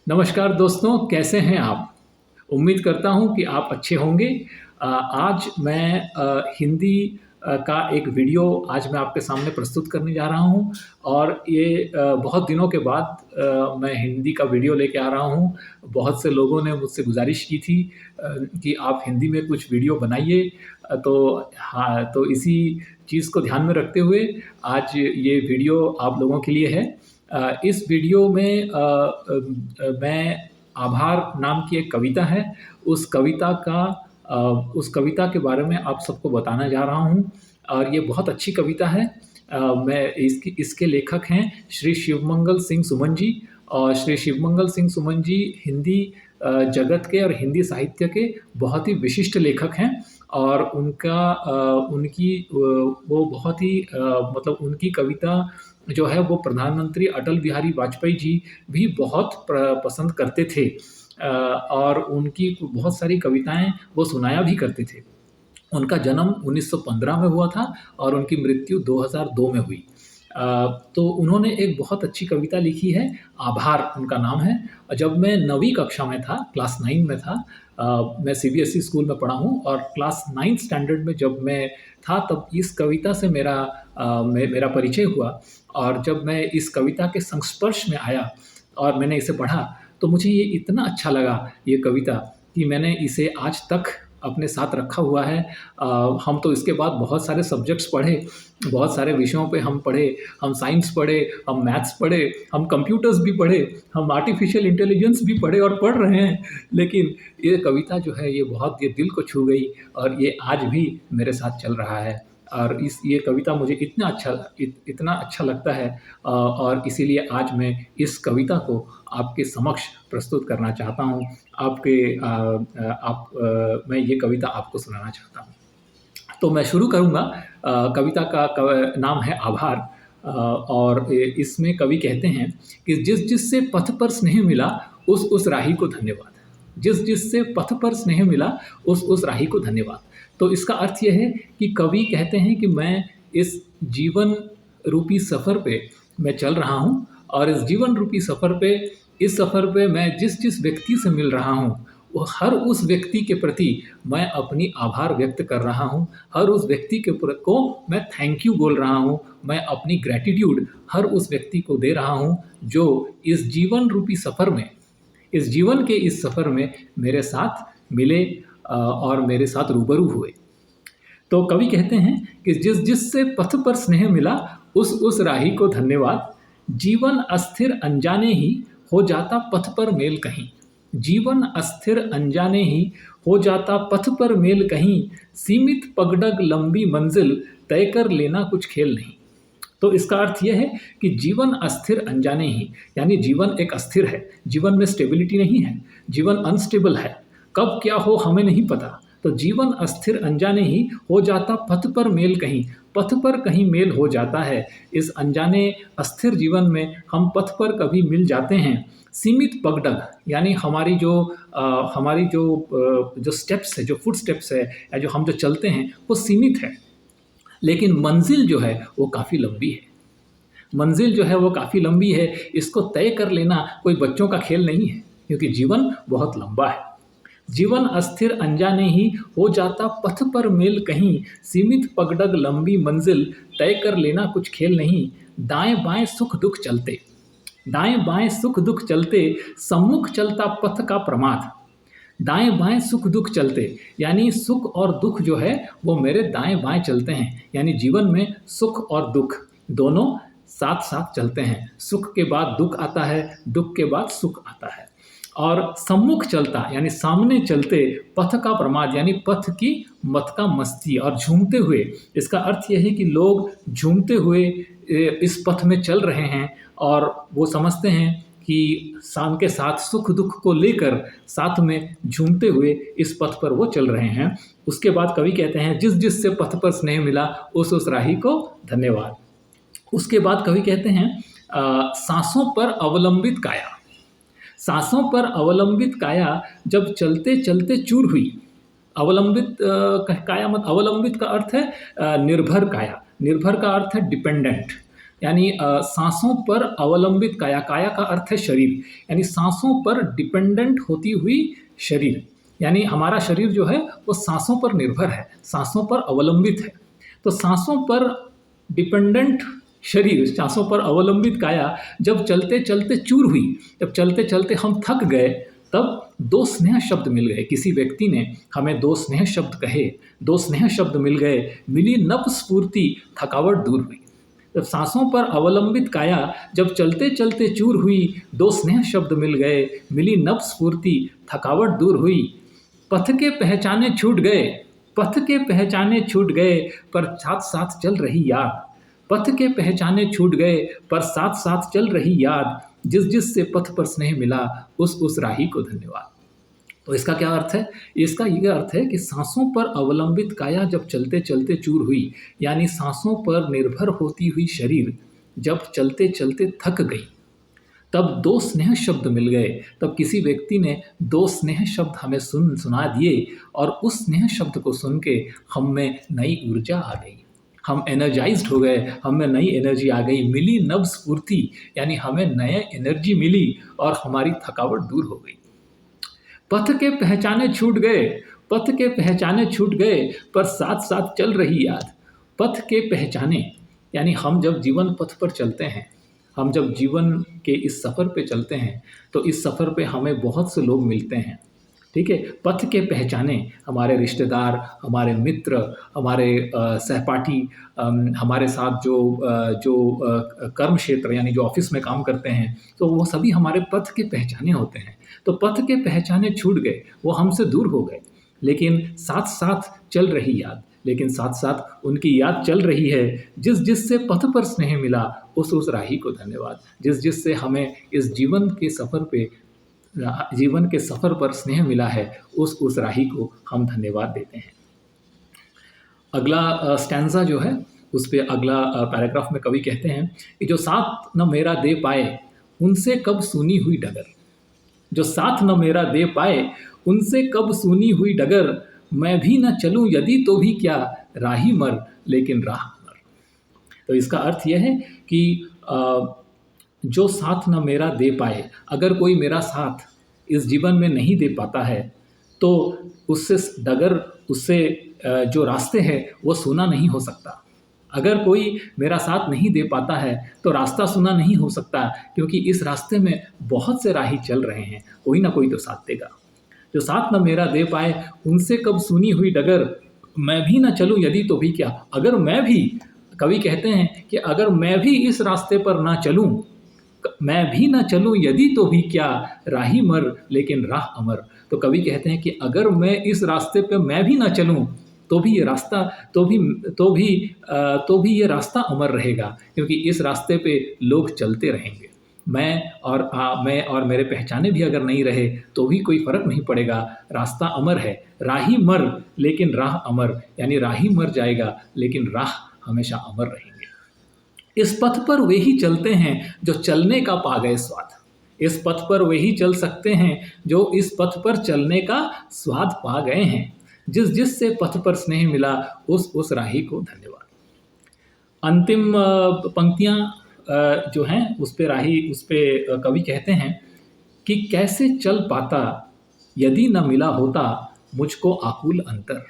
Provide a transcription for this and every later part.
नमस्कार दोस्तों, कैसे हैं आप? उम्मीद करता हूँ कि आप अच्छे होंगे। आज मैं हिंदी का एक वीडियो आज मैं आपके सामने प्रस्तुत करने जा रहा हूँ और ये बहुत दिनों के बाद मैं हिंदी का वीडियो लेके आ रहा हूँ। बहुत से लोगों ने मुझसे गुज़ारिश की थी कि आप हिंदी में कुछ वीडियो बनाइए। तो हाँ, तो इसी चीज़ को ध्यान में रखते हुए आज ये वीडियो आप लोगों के लिए है। इस वीडियो में मैं आभार नाम की एक कविता है, उस कविता का उस कविता के बारे में आप सबको बताने जा रहा हूँ और ये बहुत अच्छी कविता है। मैं इसके लेखक हैं श्री शिवमंगल सिंह सुमन जी। और श्री शिवमंगल सिंह सुमन जी हिंदी जगत के और हिंदी साहित्य के बहुत ही विशिष्ट लेखक हैं और वो बहुत ही मतलब उनकी कविता जो है वो प्रधानमंत्री अटल बिहारी वाजपेयी जी भी बहुत पसंद करते थे। और उनकी बहुत सारी कविताएं वो सुनाया भी करते थे। उनका जन्म 1915 में हुआ था और उनकी मृत्यु 2002 में हुई। तो उन्होंने एक बहुत अच्छी कविता लिखी है, आभार उनका नाम है। जब मैं 9वीं कक्षा में था, क्लास 9 में था, मैं सीबीएसई स्कूल में पढ़ा हूँ और क्लास 9th स्टैंडर्ड में जब मैं था तब इस कविता से मेरा परिचय हुआ। और जब मैं इस कविता के संस्पर्श में आया और मैंने इसे पढ़ा तो मुझे ये इतना अच्छा लगा ये कविता कि मैंने इसे आज तक अपने साथ रखा हुआ है। हम तो इसके बाद बहुत सारे सब्जेक्ट्स पढ़े, बहुत सारे विषयों पे हम पढ़े, हम साइंस पढ़े, हम मैथ्स पढ़े, हम कंप्यूटर्स भी पढ़े, हम आर्टिफिशियल इंटेलिजेंस भी पढ़े और पढ़ रहे हैं। लेकिन ये कविता जो है ये दिल को छू गई और ये आज भी मेरे साथ चल रहा है। और ये कविता मुझे इतना अच्छा लगता है और इसीलिए आज मैं इस कविता को आपके समक्ष प्रस्तुत करना चाहता हूँ। मैं ये कविता आपको सुनाना चाहता हूँ। तो मैं शुरू करूँगा। कविता का नाम है आभार। और इसमें कवि कहते हैं कि जिस जिससे पथ पर स्नेह मिला उस राही को धन्यवाद। जिस जिससे पथ पर स्नेह मिला उस राही को धन्यवाद। तो इसका अर्थ यह है कि कवि कहते हैं कि मैं इस जीवन रूपी सफ़र पे मैं चल रहा हूँ और इस जीवन रूपी इस सफ़र पे मैं जिस जिस व्यक्ति से मिल रहा हूँ वो हर उस व्यक्ति के प्रति मैं अपनी आभार व्यक्त कर रहा हूँ। हर उस व्यक्ति को मैं थैंक यू बोल रहा हूँ। मैं अपनी ग्रैटिट्यूड हर उस व्यक्ति को दे रहा हूँ जो इस जीवन रूपी सफ़र में इस जीवन के इस सफ़र में मेरे साथ मिले और मेरे साथ रूबरू हुए। तो कवि कहते हैं कि जिस जिससे पथ पर स्नेह मिला उस राही को धन्यवाद। जीवन अस्थिर अनजाने ही हो जाता पथ पर मेल कहीं। जीवन अस्थिर अनजाने ही हो जाता पथ पर मेल कहीं। सीमित पगडग लंबी मंजिल तय कर लेना कुछ खेल नहीं। तो इसका अर्थ यह है कि जीवन अस्थिर अनजाने ही, यानी जीवन एक अस्थिर है, जीवन में स्टेबिलिटी नहीं है, जीवन अनस्टेबल है, कब क्या हो हमें नहीं पता। तो जीवन अस्थिर अनजाने ही हो जाता पथ पर मेल कहीं। पथ पर कहीं मेल हो जाता है। इस अनजाने अस्थिर जीवन में हम पथ पर कभी मिल जाते हैं। सीमित पगडग यानी जो स्टेप्स है, जो फुट स्टेप्स है या जो हम जो चलते हैं वो सीमित है, लेकिन मंजिल जो है वो काफ़ी लंबी है। मंजिल जो है वो काफ़ी लंबी है। इसको तय कर लेना कोई बच्चों का खेल नहीं है, क्योंकि जीवन बहुत लंबा है। जीवन अस्थिर अनजाने ही हो जाता पथ पर मेल कहीं। सीमित पगडग लंबी मंजिल तय कर लेना कुछ खेल नहीं। दाएं बाएं सुख दुख चलते, दाएं बाएं सुख दुख चलते, सम्मुख चलता पथ का प्रमाद। दाएं बाएं सुख दुख चलते, यानी सुख और दुख जो है वो मेरे दाएं बाएं चलते हैं। यानी जीवन में सुख और दुख दोनों साथ साथ चलते हैं। सुख के बाद दुख आता है, दुख के बाद सुख आता है। और सम्मुख चलता यानी सामने चलते, पथ का प्रमाद यानी पथ की मत का मस्ती और झूमते हुए। इसका अर्थ यह है कि लोग झूमते हुए इस पथ में चल रहे हैं और वो समझते हैं कि शाम के साथ सुख दुख को लेकर साथ में झूमते हुए इस पथ पर वो चल रहे हैं। उसके बाद कवि कहते हैं जिस जिस से पथ पर स्नेह मिला उस राही को धन्यवाद। उसके बाद कवि कहते हैं सांसों पर अवलंबित काया। सांसों पर अवलंबित काया जब चलते चलते चूर हुई। अवलंबित काया मत अवलंबित का अर्थ है निर्भर काया। निर्भर का अर्थ है डिपेंडेंट। यानी सांसों पर अवलंबित काया, काया का अर्थ है शरीर, यानी सांसों पर डिपेंडेंट होती हुई शरीर, यानी हमारा शरीर जो है वो सांसों पर निर्भर है, सांसों पर अवलंबित है। तो सांसों पर डिपेंडेंट शरीर, सांसों पर अवलंबित काया जब चलते चलते चूर हुई, जब चलते चलते हम थक गए, तब दो स्नेह शब्द मिल गए। किसी व्यक्ति ने हमें दो स्नेह शब्द कहे, दो स्नेह शब्द मिल गए, मिली नव स्फूर्ति, थकावट दूर हुई। जब सांसों पर अवलंबित काया जब चलते चलते चूर हुई, दो स्नेह शब्द मिल गए, मिली नव स्फूर्ति, थकावट दूर हुई। पथ के पहचाने छूट गए, पथ के पहचाने छूट गए, पर साथ साथ चल रही याद। पथ के पहचाने छूट गए, पर साथ साथ चल रही याद। जिस जिस से पथ पर स्नेह मिला, उस राही को धन्यवाद। तो इसका क्या अर्थ है? इसका ये अर्थ है कि सांसों पर अवलंबित काया जब चलते चलते चूर हुई, यानी सांसों पर निर्भर होती हुई शरीर जब चलते चलते थक गई, तब दो स्नेह शब्द मिल गए। तब किसी व्यक्ति ने दो स्नेह शब्द हमें सुना दिए, और उस स्नेह शब्द को सुन के हम में नई ऊर्जा आ गई, हम एनर्जाइज्ड हो गए, हम में नई एनर्जी आ गई, मिली नव स्फूर्ति, यानी हमें नए एनर्जी मिली और हमारी थकावट दूर हो गई। पथ के पहचाने छूट गए, पथ के पहचाने छूट गए, पर साथ साथ चल रही याद। पथ के पहचाने, यानी हम जब जीवन पथ पर चलते हैं, हम जब जीवन के इस सफ़र पे चलते हैं, तो इस सफ़र पे हमें बहुत से लोग मिलते हैं, ठीक है। पथ के पहचाने, हमारे रिश्तेदार, हमारे मित्र, हमारे सहपाठी, हमारे साथ जो कर्म क्षेत्र यानी जो ऑफिस में काम करते हैं, तो वो सभी हमारे पथ के पहचाने होते हैं। तो पथ के पहचाने छूट गए, वो हमसे दूर हो गए, लेकिन साथ साथ चल रही याद, लेकिन साथ साथ उनकी याद चल रही है। जिस जिस से पथ पर स्नेह मिला, उस राही को धन्यवाद। जिस जिस से हमें इस जीवन के सफ़र पर स्नेह मिला है, उस राही को हम धन्यवाद देते हैं। अगला स्टैंजा जो है, उस पे अगला पैराग्राफ में कवि कहते हैं कि जो साथ न मेरा दे पाए, उनसे कब सुनी हुई डगर। जो साथ न मेरा दे पाए, उनसे कब सुनी हुई डगर। मैं भी न चलूं यदि तो भी क्या, राही मर लेकिन राह अमर। तो इसका अर्थ यह है कि जो साथ न मेरा दे पाए, अगर कोई मेरा साथ इस जीवन में नहीं दे पाता है, तो उससे डगर, उससे जो रास्ते हैं वो सुना नहीं हो सकता। अगर कोई मेरा साथ नहीं दे पाता है तो रास्ता सुना नहीं हो सकता, क्योंकि इस रास्ते में बहुत से राही चल रहे हैं, कोई ना कोई तो साथ देगा। जो साथ न मेरा दे पाए, उनसे कब सुनी हुई डगर। मैं भी ना चलूं यदि तो भी क्या, अगर मैं भी, कवि कहते हैं कि अगर मैं भी इस रास्ते पर ना चलूं, मैं भी ना चलूं यदि तो भी क्या, राही मर लेकिन राह अमर। तो कवि कहते हैं कि अगर मैं इस रास्ते पे मैं भी ना चलूं, तो भी ये रास्ता तो भी ये रास्ता अमर रहेगा, क्योंकि इस रास्ते पे लोग चलते रहेंगे। मैं और मेरे पहचाने भी अगर नहीं रहे तो भी कोई फ़र्क नहीं पड़ेगा, रास्ता अमर है। राही मर लेकिन राह अमर, यानी राही मर जाएगा लेकिन राह हमेशा अमर रहेंगे। इस पथ पर वे ही चलते हैं जो चलने का पा गए स्वाद। इस पथ पर वे ही चल सकते हैं जो इस पथ पर चलने का स्वाद पा गए हैं। जिस जिस से पथ पर स्नेह मिला, उस राही को धन्यवाद। अंतिम पंक्तियां जो हैं उस पे कवि कहते हैं कि कैसे चल पाता यदि न मिला होता मुझको आकुल अंतर।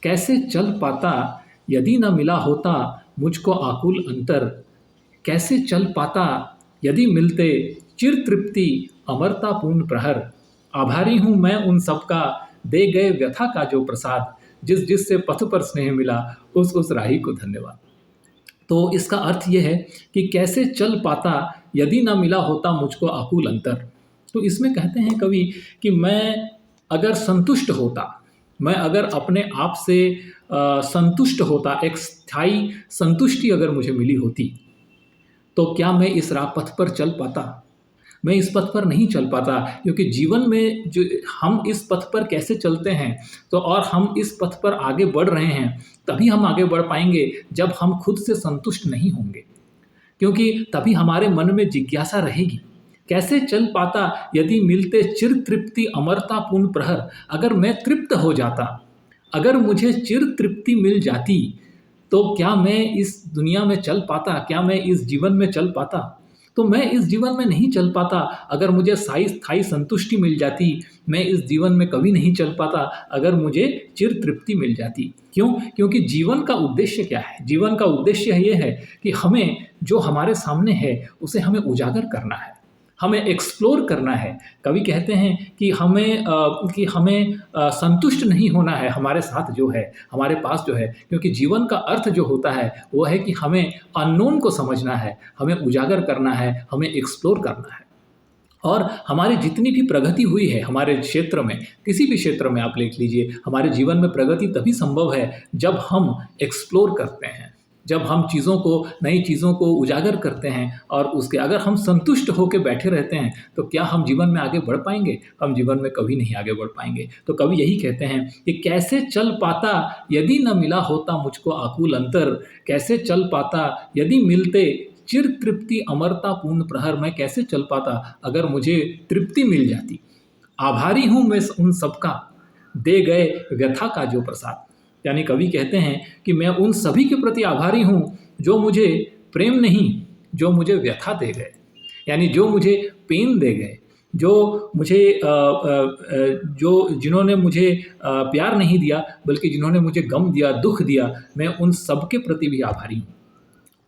कैसे चल पाता यदि न मिला होता मुझको आकुल अंतर। कैसे चल पाता यदि मिलते चिर तृप्ति अमरतापूर्ण प्रहर। आभारी हूँ मैं उन सबका दे गए व्यथा का जो प्रसाद। जिस जिस से पथ पर स्नेह मिला, उस राही को धन्यवाद। तो इसका अर्थ ये है कि कैसे चल पाता यदि ना मिला होता मुझको आकुल अंतर। तो इसमें कहते हैं कवि कि मैं अगर संतुष्ट होता, मैं अगर अपने आप से संतुष्ट होता, एक स्थायी संतुष्टि अगर मुझे मिली होती, तो क्या मैं इस राह पथ पर चल पाता? मैं इस पथ पर नहीं चल पाता, क्योंकि जीवन में जो हम इस पथ पर कैसे चलते हैं, तो और हम इस पथ पर आगे बढ़ रहे हैं, तभी हम आगे बढ़ पाएंगे जब हम खुद से संतुष्ट नहीं होंगे, क्योंकि तभी हमारे मन में जिज्ञासा रहेगी। कैसे चल पाता यदि मिलते चिर तृप्ति अमरतापूर्ण प्रहर। अगर मैं तृप्त हो जाता, अगर मुझे चिर तृप्ति मिल जाती, तो क्या मैं इस दुनिया में चल पाता? क्या मैं इस जीवन में चल पाता? तो मैं इस जीवन में नहीं चल पाता अगर मुझे स्थायी संतुष्टि मिल जाती। मैं इस जीवन में कभी नहीं चल पाता अगर मुझे चिर तृप्ति मिल जाती। क्यों? क्योंकि जीवन का उद्देश्य क्या है? जीवन का उद्देश्य ये है कि हमें जो हमारे सामने है उसे हमें उजागर करना है, हमें एक्सप्लोर करना है। कवि कहते हैं कि हमें संतुष्ट नहीं होना है हमारे साथ जो है, हमारे पास जो है, क्योंकि जीवन का अर्थ जो होता है वो है कि हमें अननोन को समझना है, हमें उजागर करना है, हमें एक्सप्लोर करना है। और हमारी जितनी भी प्रगति हुई है हमारे क्षेत्र में, किसी भी क्षेत्र में आप देख लीजिए, हमारे जीवन में प्रगति तभी संभव है जब हम एक्सप्लोर करते हैं, जब हम नई चीज़ों को उजागर करते हैं। और उसके अगर हम संतुष्ट होकर बैठे रहते हैं तो क्या हम जीवन में आगे बढ़ पाएंगे? हम जीवन में कभी नहीं आगे बढ़ पाएंगे। तो कवि यही कहते हैं कि कैसे चल पाता यदि न मिला होता मुझको आकुल अंतर, कैसे चल पाता यदि मिलते चिर तृप्ति अमरता पूर्ण प्रहर, मैं कैसे चल पाता अगर मुझे तृप्ति मिल जाती। आभारी हूँ मैं उन सबका, दे गए व्यथा का जो प्रसाद। यानी कवि कहते हैं कि मैं उन सभी के प्रति आभारी हूँ जो मुझे प्रेम नहीं, जो मुझे व्यथा दे गए, यानी जो मुझे पेन दे गए, जो मुझे जिन्होंने मुझे प्यार नहीं दिया बल्कि जिन्होंने मुझे गम दिया, दुख दिया, मैं उन सब के प्रति भी आभारी हूँ।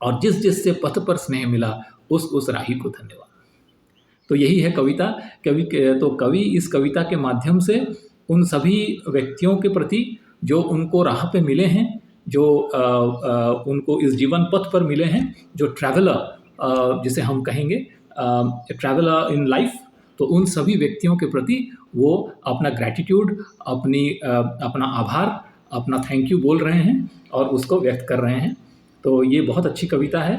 और जिस से पथ पर स्नेह मिला उस राही को धन्यवाद। तो यही है कविता। कवि इस कविता के माध्यम से उन सभी व्यक्तियों के प्रति जो उनको राह पे मिले हैं, जो उनको इस जीवन पथ पर मिले हैं, जो ट्रैवलर जिसे हम कहेंगे, ट्रैवलर इन लाइफ, तो उन सभी व्यक्तियों के प्रति वो अपना ग्रैटिट्यूड, अपना आभार, अपना थैंक यू बोल रहे हैं और उसको व्यक्त कर रहे हैं। तो ये बहुत अच्छी कविता है।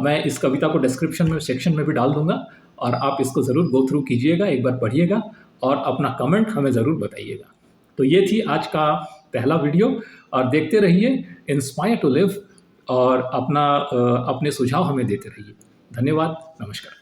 मैं इस कविता को डिस्क्रिप्शन में सेक्शन में भी डाल दूंगा और आप इसको ज़रूर गो थ्रू कीजिएगा, एक बार पढ़िएगा और अपना कमेंट हमें ज़रूर बताइएगा। तो ये थी आज का पहला वीडियो और देखते रहिए इंस्पायर टू लिव और अपने सुझाव हमें देते रहिए। धन्यवाद, नमस्कार।